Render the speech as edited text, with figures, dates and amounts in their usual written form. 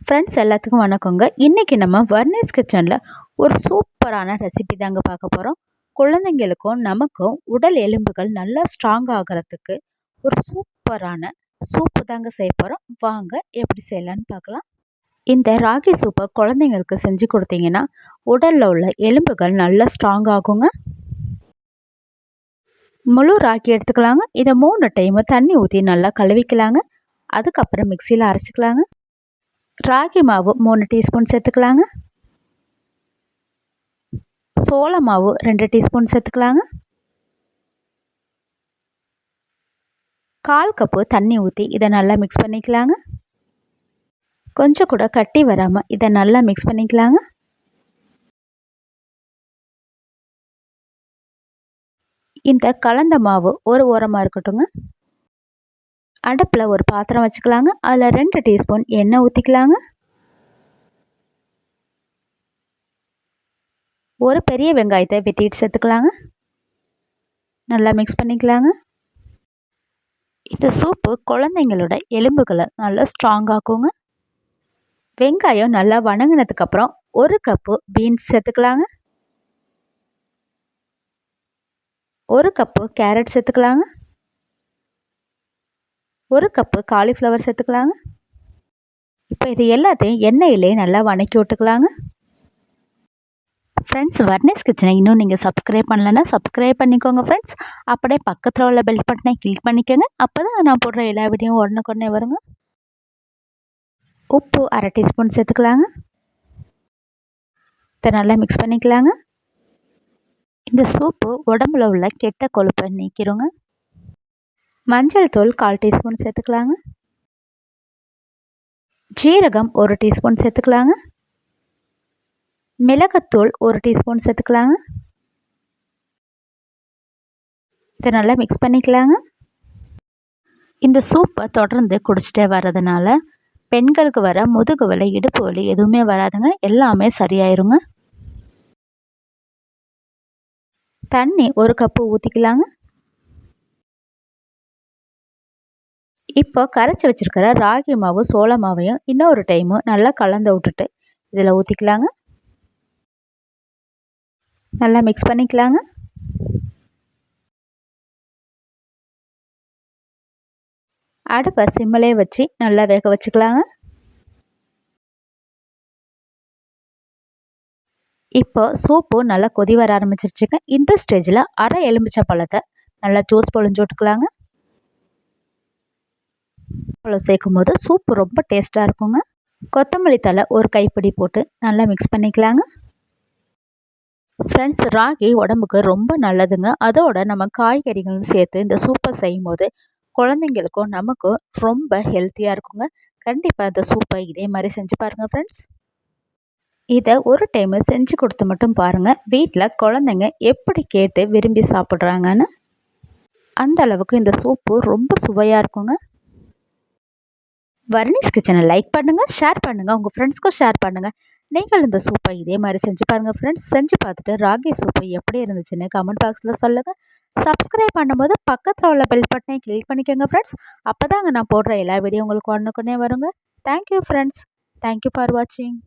Friends எல்லாத்துக்கும் வணக்கங்க. இன்றைக்கி நம்ம வர்னிஸ் கிச்சனில் ஒரு சூப்பரான ரெசிபி தாங்க பார்க்க போகிறோம். குழந்தைங்களுக்கும் நமக்கும் உடல் எலும்புகள் நல்லா ஸ்ட்ராங் ஆகிறதுக்கு ஒரு சூப்பரான சூப்பு தாங்க செய்ய போகிறோம். வாங்க எப்படி செய்யலான்னு பார்க்கலாம். இந்த ராகி சூப்பை குழந்தைங்களுக்கு செஞ்சு கொடுத்தீங்கன்னா உடலில் உள்ள எலும்புகள் நல்லா ஸ்ட்ராங் ஆகுங்க. முழு ராகி எடுத்துக்கலாங்க. இதை 3 டைமு தண்ணி ஊற்றி நல்லா கழுவிக்கலாங்க. அதுக்கப்புறம் மிக்சியில் அரைச்சிக்கலாங்க. ராகி மாவு 3 டீஸ்பூன் சேர்த்துக்கலாங்க. சோள மாவு 2 டீஸ்பூன் சேர்த்துக்கலாங்க. 1/4 கப்பு தண்ணி ஊற்றி இதை நல்லா மிக்ஸ் பண்ணிக்கலாங்க. கொஞ்சம் கூட கட்டி வராமல் இதை நல்லா மிக்ஸ் பண்ணிக்கலாங்க. இந்த கலந்த மாவு ஒரு ஓரமாக இருக்கட்டுங்க. அடுப்பில் ஒரு பாத்திரம் வச்சுக்கலாங்க. அதில் 2 டீஸ்பூன் எண்ணெய் ஊற்றிக்கலாங்க. ஒரு பெரிய வெங்காயத்தை வெட்டிட்டு சேர்த்துக்கலாங்க. நல்லா மிக்ஸ் பண்ணிக்கலாங்க. இந்த சூப்பு குழந்தைங்களோட எலும்புகளை நல்லா ஸ்ட்ராங் ஆக்குங்க. வெங்காயம் நல்லா வணங்கினதுக்கப்புறம் 1 கப்பு பீன்ஸ் சேர்த்துக்கலாங்க. 1 கப்பு கேரட் சேர்த்துக்கலாங்க. 1 கப்பு காலிஃப்ளவர் சேர்த்துக்கலாங்க. இப்போ இது எல்லாத்தையும் எண்ணெயிலே நல்லா வணக்கி விட்டுக்கலாங்க. ஃப்ரெண்ட்ஸ், வர்னிஸ் கிச்சனை இன்னும் நீங்கள் சப்ஸ்கிரைப் பண்ணலைன்னா சப்ஸ்கிரைப் பண்ணிக்கோங்க ஃப்ரெண்ட்ஸ். அப்படியே பக்கத்தில் உள்ள பெல் பட்டனை கிளிக் பண்ணிக்கோங்க. அப்போ தான் நான் போடுற எல்லா வீடியோவும் உடனுக்குடனே வருங்க. உப்பு 1/2 டீஸ்பூன் சேர்த்துக்கலாங்க. இதை நல்லா மிக்ஸ் பண்ணிக்கலாங்க. இந்த சூப்பு உடம்புல உள்ள கெட்ட கொழுப்பை நீக்கிடுங்க. மஞ்சள் தூள் 1/4 டீஸ்பூன் சேர்த்துக்கலாங்க. ஜீரகம் 1 டீஸ்பூன் சேர்த்துக்கலாங்க. மிளகுத்தூள் 1 டீஸ்பூன் சேர்த்துக்கலாங்க. இதை நல்லா மிக்ஸ் பண்ணிக்கலாங்க. இந்த சூப்பை தொடர்ந்து குடிச்சிட்டே வர்றதுனால பெண்களுக்கு வர முதுகு வலி, இடுப்பு வலி எதுவுமே வராதுங்க. எல்லாமே சரியாயிருங்க. தண்ணி 1 கப்பு ஊற்றிக்கலாங்க. இப்போ கரைச்சி வச்சிருக்கிற ராகி மாவு, சோள மாவையும் இன்னொரு டைமு நல்லா கலந்து விட்டுட்டு இதில் ஊற்றிக்கலாங்க. நல்லா மிக்ஸ் பண்ணிக்கலாங்க. அடுப்பை சிம்மிலே வச்சு நல்லா வேக வச்சுக்கலாங்க. இப்போ சூப்பு நல்லா கொதி வர ஆரம்பிச்சிருச்சுங்க. இந்த ஸ்டேஜில் அரை எலுமிச்சை பழத்தை நல்லா ஜூஸ் பொழிஞ்சு விட்டுக்கலாங்க. பழம் சேர்க்கும் போது சூப்பு ரொம்ப டேஸ்ட்டாக இருக்குங்க. கொத்தமல்லி தழை ஒரு கைப்பிடி போட்டு நல்லா மிக்ஸ் பண்ணிக்கலாங்க. ஃப்ரெண்ட்ஸ், ராகி உடம்புக்கு ரொம்ப நல்லதுங்க. அதோட நம்ம காய்கறிகளும் சேர்த்து இந்த சூப்பை செய்யும் போது குழந்தைங்களுக்கும் நமக்கும் ரொம்ப ஹெல்த்தியாக இருக்குங்க. கண்டிப்பாக இந்த சூப்பை இதே மாதிரி செஞ்சு பாருங்கள் ஃப்ரெண்ட்ஸ். இதை ஒரு டைமு செஞ்சு கொடுத்து மட்டும் பாருங்கள். வீட்டில் குழந்தைங்க எப்படி கேட்டு விரும்பி சாப்பிட்றாங்கன்னு. அந்த அளவுக்கு இந்த சூப்பு ரொம்ப சுவையாக இருக்குங்க. வர்னிஸ் கிச்சனை லைக் பண்ணுங்கள், ஷேர் பண்ணுங்கள், உங்கள் ஃப்ரெண்ட்ஸ்க்கும் ஷேர் பண்ணுங்கள். நீங்கள் இந்த சூப்பை இதே மாதிரி செஞ்சு பாருங்கள் ஃப்ரெண்ட்ஸ். செஞ்சு பார்த்துட்டு ராகி சூப்பை எப்படி இருந்துச்சுன்னு கமெண்ட் பாக்ஸில் சொல்லுங்கள். சப்ஸ்கிரைப் பண்ணும்போது பக்கத்தில் உள்ள பெல் பட்டனை கிளிக் பண்ணிக்கோங்க ஃப்ரெண்ட்ஸ். அப்போ தாங்க நான் போடுற எல்லா வீடியோ உங்களுக்கு உடனுக்குடனே வருங்க. Thank you friends. தேங்க்யூ ஃபார் வாட்சிங்.